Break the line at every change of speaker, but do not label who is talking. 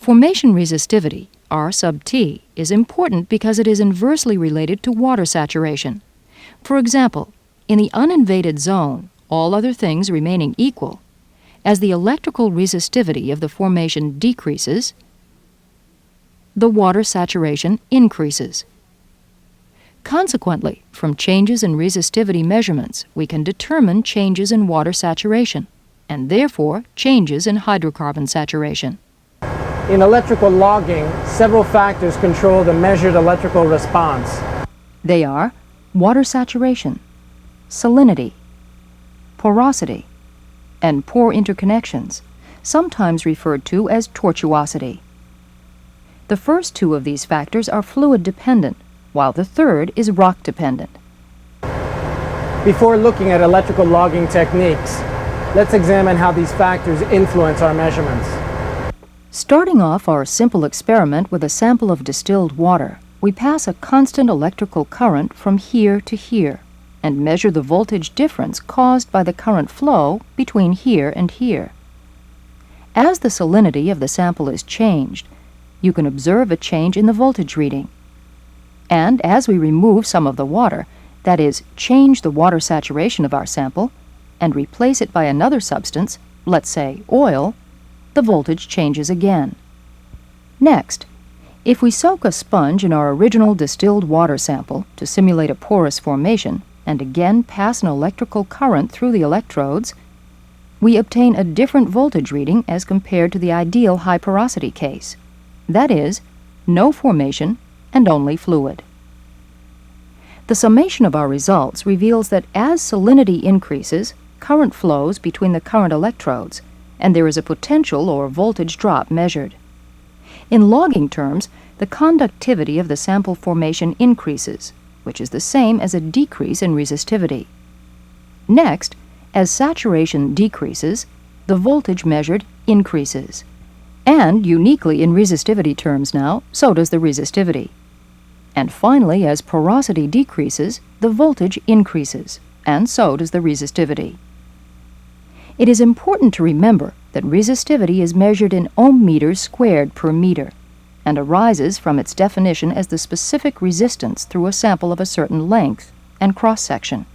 Formation resistivity, R sub T, is important because it is inversely related to water saturation. For example, in the uninvaded zone, all other things remaining equal, as the electrical resistivity of the formation decreases, the water saturation increases. Consequently, from changes in resistivity measurements, we can determine changes in water saturation, and therefore changes in hydrocarbon saturation.
In electrical logging, several factors control the measured electrical response.
They are water saturation, salinity, porosity, and pore interconnections, sometimes referred to as tortuosity. The first two of these factors are fluid-dependent, while the third is rock-dependent.
Before looking at electrical logging techniques, let's examine how these factors influence our measurements.
Starting off our simple experiment with a sample of distilled water, we pass a constant electrical current from here to here and measure the voltage difference caused by the current flow between here and here. As the salinity of the sample is changed, you can observe a change in the voltage reading. And as we remove some of the water, that is, change the water saturation of our sample, and replace it by another substance, let's say oil, the voltage changes again. Next, if we soak a sponge in our original distilled water sample to simulate a porous formation, and again pass an electrical current through the electrodes, we obtain a different voltage reading as compared to the ideal high porosity case. That is, no formation and only fluid. The summation of our results reveals that as salinity increases, current flows between the current electrodes, and there is a potential or voltage drop measured. In logging terms, the conductivity of the sample formation increases, which is the same as a decrease in resistivity. Next, as saturation decreases, the voltage measured increases. And, uniquely in resistivity terms now, so does the resistivity. And finally, as porosity decreases, the voltage increases, and so does the resistivity. It is important to remember that resistivity is measured in ohm meters squared per meter, and arises from its definition as the specific resistance through a sample of a certain length and cross-section.